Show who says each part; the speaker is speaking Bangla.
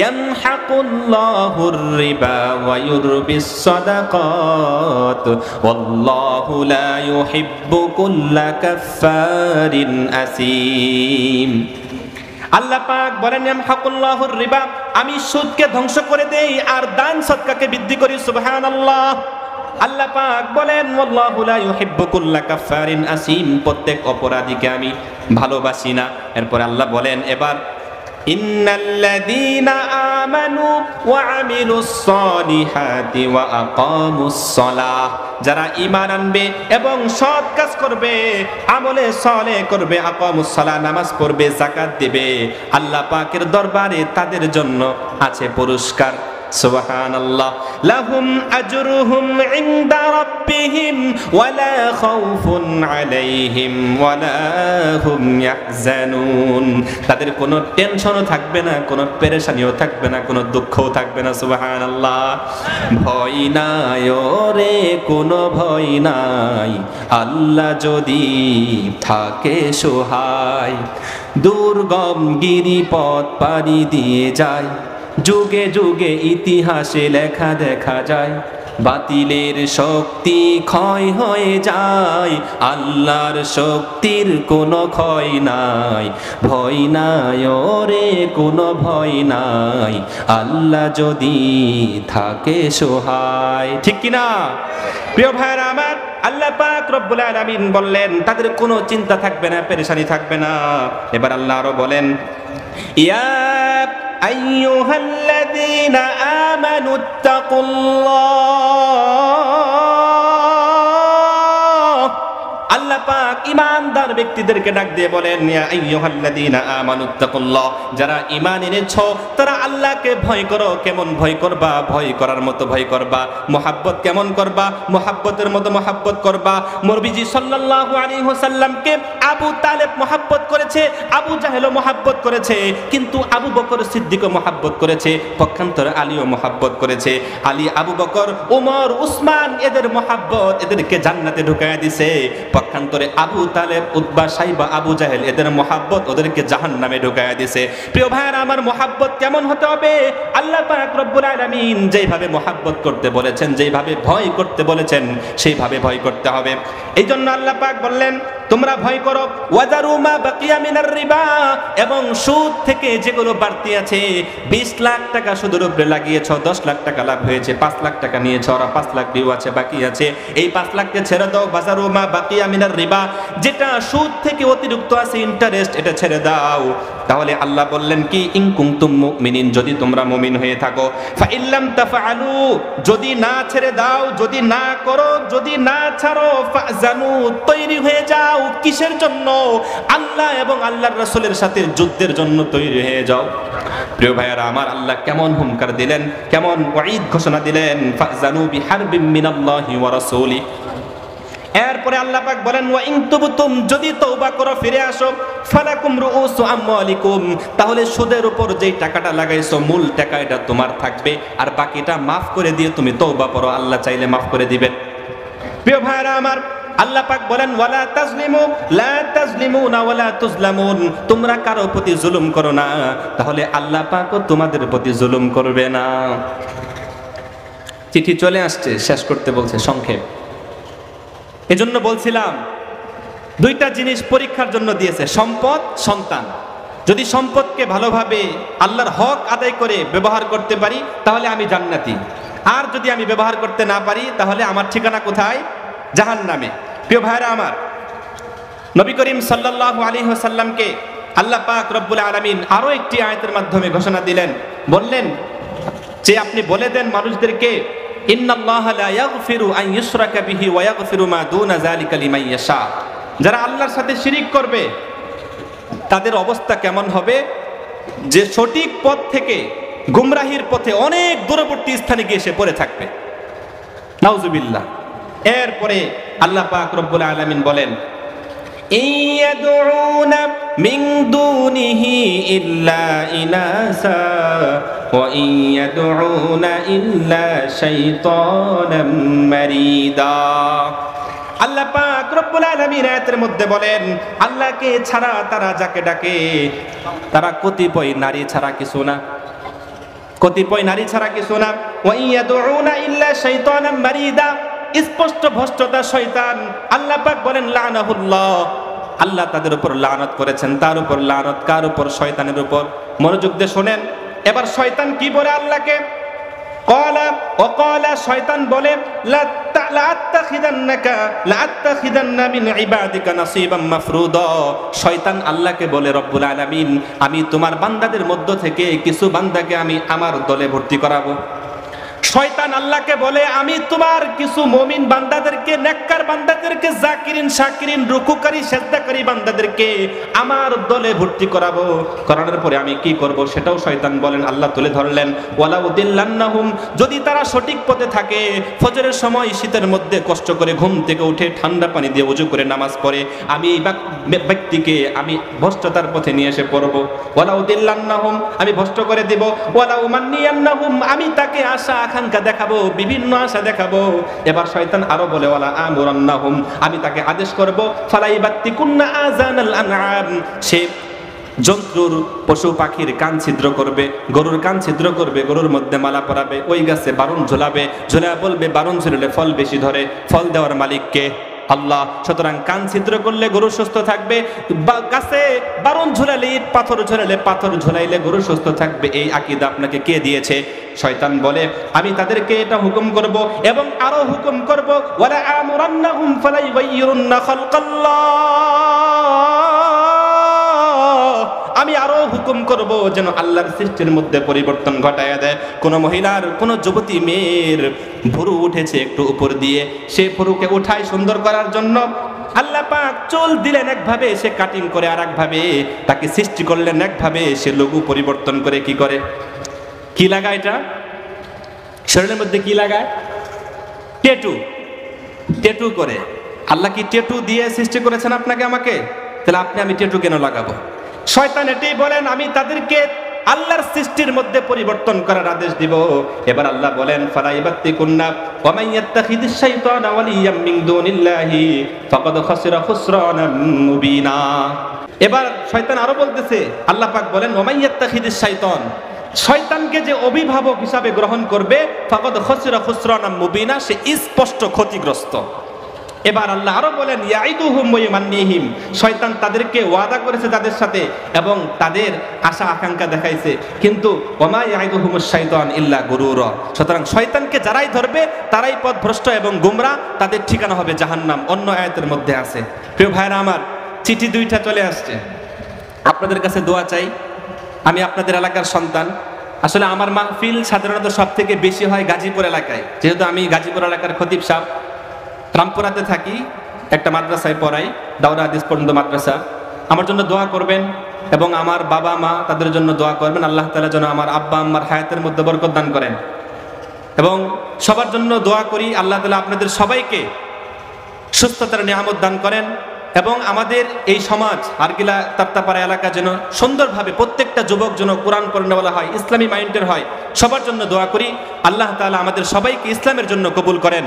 Speaker 1: ইয়ামহাকুল্লাহুর রিবা ওয়া ইউরবিস সাদাকাত ওয়াল্লাহু লা ইউহিব্বু কুল্লা কাফফারিন আসীম। আল্লাহ পাক বলেন ইয়ামহাকুল্লাহুর রিবা, আমি সুদকে ধ্বংস করে দেই আর দান সদকাকে বৃদ্ধি করি। সুবহানাল্লাহ। আল্লাহ পাক বলেন ওয়াল্লাহু লা ইউহিব্বু কুল্লা কাফফারিন আসীম, প্রত্যেক অপরাধীকে আমি ভালোবাসি না। এরপর আল্লাহ বলেন এবার ইন্নাল্লাযীনা আমানু ওয়া আমিলুস সালিহাতি ওয়া আকামুস সালাহ, যারা ঈমান আনবে এবং সৎ কাজ করবে, আমলে সালেহ করবে, আকামুস সালাহ নামাজ পড়বে, যাকাত দিবে, আল্লাহ পাকের দরবারে তাদের জন্য আছে পুরস্কার। সুবহানাল্লাহ। লাহুম আজরুহুম ইনদা রাব্বিহিম ওয়া লা খাউফুন আলাইহিম ওয়া লা হুম ইয়াহজানুন, তাদের কোনো টেনশনও থাকবে না, কোনো পেরেশানিও থাকবে না, কোনো দুঃখও থাকবে না। সুবহানাল্লাহ। ভয় নাই ওরে কোনো ভয় নাই, আল্লাহ যদি থাকে সহায়, দুর্গম গিরিপথ পাড়ি দিয়ে যায়, যুগে যুগে ইতিহাসে লেখা দেখা যায়, বাতিলের শক্তি ক্ষয় হয়ে যায়, আল্লাহর শক্তির কোনো ক্ষয় নাই, ভয় নাই ওরে কোনো ভয় নাই, আল্লাহ যদি থাকে সহায়। ঠিক কিনা প্রিয় ভাইরা আমার? আল্লাহ পাক রব্বুল আলামিন বললেন তাদের কোনো চিন্তা থাকবে না, পেরেশানি থাকবে না। এবার আল্লাহ আরো বলেন ইয়া আইয়ুহাল্লাযীনা আমানুত্তাকুল্লাহ, আল্লাহ পাক ঈমানদার ব্যক্তিদেরকে ডাক দিয়ে বলেন ইয়া আইয়ুহাল্লাযীনা আমানুত্তাকুল্লাহ, যারা ঈমান এনেছো তারা আল্লাহকে ভয় করো। কেমন ভয় করবা? ভয় করার মতো ভয় করবা। মুহাব্বত কেমন করবা? মুহাব্বতের মতো মুহাব্বত করবা। নবীজি সাল্লাল্লাহু আলাইহি ওয়াসাল্লামকে আবু তালেব মুহাব্বত করেছে, আবু জাহেলও মুহাব্বত করেছে, কিন্তু আবু বকর সিদ্দিকও মুহাব্বত করেছে, পক্ষান্তরে আলীও মুহাব্বত করেছে। আলী, আবু বকর, ওমর, উসমান এদের মুহাব্বত এদেরকে জান্নাতে ঢুকায়া দিয়েছে, পক্ষান্তরে আবু তালেব, উতবা, সাইবা, আবু জাহেল এদের মুহাব্বত ওদেরকে জাহান্নামে ঢুকায়া দিয়েছে। প্রিয় ভাইরা আমার, মুহাব্বত কেমন হতে হবে? আল্লাহ পাক রব্বুল আলামিন যেইভাবে মুহাব্বত করতে বলেছেন, যেইভাবে ভয় করতে বলেছেন, সেইভাবে ভয় করতে হবে। এই জন্য আল্লাহ পাক বললেন তোমরা ভয় করো ওয়াজারু মা বাকিয়া মিনার রিবা, এবং সুদ থেকে যেগুলো বাড়তি আছে, 20 লাখ টাকা সুদের উপরে লাগিয়েছ, 10 লাখ টাকা লাভ হয়েছে, 5 লাখ টাকা নিয়েছ, আর 5 লাখ ডিউ আছে, বাকি আছে, এই 5 লাখকে ছেড়ে দাও। ওয়াজারু মা বাকিয়া মিনার রিবা, যেটা সুদ থেকে অতিরিক্ত আছে ইন্টারেস্ট, এটা ছেড়ে দাও। তাহলে আল্লাহ বললেন কি ইন কুনতুম মুমিনিন, যদি তোমরা মুমিন হয়ে থাকো। ফা ইল্লাম তাফআলু, যদি না ছেড়ে দাও, যদি না করো, যদি না ছাড়ো, ফাজানু, তৈরি হয়ে যাও। কিসের জন্য? আল্লাহ এবং আল্লাহর রাসূলের সাথে যুদ্ধের জন্য তৈরি হয়ে যাও। প্রিয় ভাইয়ারা আমার, আল্লাহ কেমন হুঙ্কার দিলেন, কেমন ওয়াঈদ ঘোষণা দিলেন, ফাজানু বিহারবিম মিনাল্লাহি ওয়া রাসূলি। এরপরে আল্লাহ পাক বলেন ওয়া ইন তুবতুম, যদি তওবা করো, ফিরে আসো, ফালাকুম রুউসু আমওয়ালিকুম, তাহলে সুদের উপর যেই টাকাটা লাগাইছো মূল টাকা এটা তোমার থাকবে, আর বাকিটা মাফ করে দিয়ে তুমি তওবা করো, আল্লাহ চাইলে মাফ করে দিবেন। প্রিয় ভাইরা আমার, আল্লাহ পাক বলেন ওয়ালা তাজলিমু লা তাজলিমুনা ওয়ালা তুজলামুন, তোমরা কারো প্রতি জুলুম করো না, তাহলে আল্লাহ পাকও তোমাদের প্রতি জুলুম করবে না। চিঠি চলে আসছে, শেষ করতে বলছে সংক্ষেপ। এজন্য বলছিলাম দুইটা জিনিস পরীক্ষার জন্য দিয়েছে, সম্পদ, সন্তান। যদি সম্পদকে ভালোভাবে আল্লাহর হক আদায় করে ব্যবহার করতে পারি তাহলে আমি জান্নাতি, আর যদি আমি ব্যবহার করতে না পারি তাহলে আমার ঠিকানা কোথায়? জাহান্নামে। প্রিয় ভাইরা আমার, নবী করিম সাল্লাল্লাহু আলাইহি ওয়াসাল্লামকে আল্লাহ পাক রব্বুল আলামিন আরো একটি আয়াতের মাধ্যমে ঘোষণা দিলেন, বললেন যে আপনি বলে দেন মানুষদেরকে ইন্নাল্লাহা লা ইয়াগফিরু আন ইউশরাকা বিহি ওয়া ইয়াগফিরু মা দুনা যালিকা লিমান ইয়াশা, যারা আল্লাহর সাথে শিরিক করবে তাদের অবস্থা কেমন হবে? যে সঠিক পথ থেকে গুমরাহির পথে অনেক দূরবর্তী স্থানে গিয়ে সে পড়ে থাকবে। নাউজুবিল্লাহ। এরপরে আল্লাহ পাক রব্বুল আলামিন বলেন ইয়াদউনা মিন দুনিহি ইল্লা ইনাসা ওয়া ইয়াদউনা ইল্লা শাইতানাম মারিদা। আল্লাহ পাক রব্বুল আলামিন আয়াতের মধ্যে বলেন আল্লাহকে ছাড়া তারা যাকে ডাকে তারা কতিপয় নারী ছাড়া কিছু না। কতিপয় নারী ছাড়া কিছু না। ওয়া ইয়াদউনা ইল্লা শাইতানাম মারিদা, স্পষ্ট ভ্রষ্টতা শয়তান। আল্লাহ পাক বলেন লানাহুল্লাহ, আল্লাহ তাদের উপর লানত করেছেন। তার উপর লানত কার উপর? শয়তানের উপর। মনোযোগ দিয়ে শোনেন, এবার শয়তান কি বলে আল্লাহকে? শয়তান বলে লাআত্তাখিদান্না মিন ইবাদিকা নাসিবাম মাফরুদা। শয়তান আল্লাহকে বলে, রব্বুল আলামিন, আমি তোমার বান্দাদের মধ্য থেকে কিছু বান্দাকে আমি আমার দলে ভর্তি করাবো। শয়তান আল্লাহকে বলে, আমি তোমার কিছু মুমিন বান্দাদেরকে, নেককার বান্দাদেরকে, জাকিরিন শাকিরিন রুকুকারী সেজদাকারী বান্দাদেরকে আমার দলে ভর্তি করাবো। করানোর পরে আমি কি করব সেটাও শয়তান বলেন। আল্লাহ তুলে ধরলেন, ওয়ালা উদিল্লান্নাহুম, যদি তারা সঠিক পথে থাকে, ফজরের সময় শীতের মধ্যে কষ্ট করে ঘুম থেকে উঠে ঠান্ডা পানি দিয়ে ওযু করে নামাজ পড়ে, আমি এই ব্যক্তিকে আমি ভ্রষ্টতার পথে নিয়ে এসে পড়ব। ওয়ালা উদিল্লান্নাহুম, আমি ভ্রষ্ট করে দেব। ওয়ালা উমান্নিয়ান্নাহুম, আমি তাকে আশা আকাঙ্ক্ষা দেখাবো, বিভিন্ন আশা দেখাবো। এবার শয়তান আরো বলে, ওয়ালা আমুরান্নাহুম, আমি তাকে আদেশ করব, ফালাইবাত্তিকুন্না আযানাল আনআম, সে জন্তুর পশু পাখির কান ছিদ্র করবে, গরুর কান ছিদ্র করবে, গরুর মধ্যে মালা পরাবে, ওই গাছে বারুণ ঝোলাবে, ঝোলা বলবে বারুণ ঝুলালে ফল বেশি ধরে, ফল দেওয়ার মালিককে আল্লাহ। সুতরাং কান ছিদ্র করলে গরু সুস্থ থাকবে, গাছে বারুণ ঝুলালে, ইট পাথর ঝুলালে, পাথর ঝুলাইলে গরু সুস্থ থাকবে। এই আকীদা আপনাকে কে দিয়েছে? শয়তান বলে, আমি তাদেরকে এটা হুকুম করব এবং আরো হুকুম করব, ওয়ালা আমুরান্নাহুম ফালাইগাইয়িরুন্না খালকাল্লাহ, আমি আরো হুকুম করব যেন আল্লাহর সৃষ্টির মধ্যে পরিবর্তন ঘটায়া দেয়। কোন মহিলার, কোন যুবতী মেয়ের ভুরু উঠেছে একটু উপর দিয়ে, সে ভুরুকে উঠায় সুন্দর করার জন্য আল্লাহ পাক চুল দিলেন একভাবে, সে কাটিং করে আর একভাবে, তাকে সৃষ্টি করলেন একভাবে, সে লঘু পরিবর্তন করে কি করে? কি লাগায়? এটা শরীরের মধ্যে কি লাগায়? ট্যাটু। ট্যাটু করে। আল্লাহ কি ট্যাটু দিয়ে সৃষ্টি করেছেন আপনাকে আমাকে? তাহলে আপনি আমি ট্যাটু কেন লাগাবো? শয়তান এটাই বলেন, আমি তাদেরকে আল্লাহর সৃষ্টির মধ্যে পরিবর্তন করার আদেশ দিব। এবার আল্লাহ বলেন, ফালাইবাত্তিকুন্না ওয়া মান ইয়াত্তাখিদিশ শাইতানা ওয়ালিয়াম মিন দুনিল্লাহি ফাকাদ খাসিরা খুসরানাম মুবিনা। এবার শয়তান আরো বলতেছে, আল্লাহ পাক বলেন, ওয়া মান ইয়াত্তাখিদিশ শাইতান, শয়তানকে যে অভিভাবক হিসাবে গ্রহণ করবে, ফাকাদ খাসিরা খুসরানাম মুবিনা, সে স্পষ্ট ক্ষতিগ্রস্ত। এবার আল্লাহ আরো বলেন, ইয়াইদুহুম ওয়া ইয়ামান্নিহিম, শয়তান তাদেরকে ওয়াদা করেছে তাদের সাথে এবং তাদের আশা আকাঙ্ক্ষা দেখাইছে, কিন্তু ওমা ইয়াইদুহুমুশ শাইতান ইল্লা গুরুরা। সুতরাং শয়তানকে যারাই ধরবে তারাই পথভ্রষ্ট এবং গুমরাহ, তাদের ঠিকানা হবে জাহান্নাম। অন্য আয়াতের মধ্যে আছে। প্রিয় ভাইরা আমার, চিঠি দুইটা চলে আসছে, আপনাদের কাছে দোয়া চাই। আমি আপনাদের এলাকার সন্তান। আসলে আমার মাহফিল সাধারণত সব থেকে বেশি হয় গাজীপুর এলাকায়, যেহেতু আমি গাজীপুর এলাকার খতিব সাহেব। রামপুরাতে থাকি, একটা মাদ্রাসায় পড়াই, দাওরা হাদিস পর্যন্ত মাদ্রাসা। আমার জন্য দোয়া করবেন এবং আমার বাবা মা তাদের জন্য দোয়া করবেন। আল্লাহ তাআলা যেন আমার আব্বা আম্মার হায়াতের মধ্যে বরকত দান করেন। এবং সবার জন্য দোয়া করি, আল্লাহ তাআলা আপনাদের সবাইকে সুস্থতার নিয়ামত দান করেন এবং আমাদের এই সমাজ আরগিলা তাপ্তাপাড়া এলাকা যেন সুন্দরভাবে প্রত্যেকটা যুবক যেন কোরআন পড়নেওয়ালা হয়, ইসলামী মাইন্ডের হয়। সবার জন্য দোয়া করি। আল্লাহ তাআলা আমাদের সবাইকে ইসলামের জন্য কবুল করেন।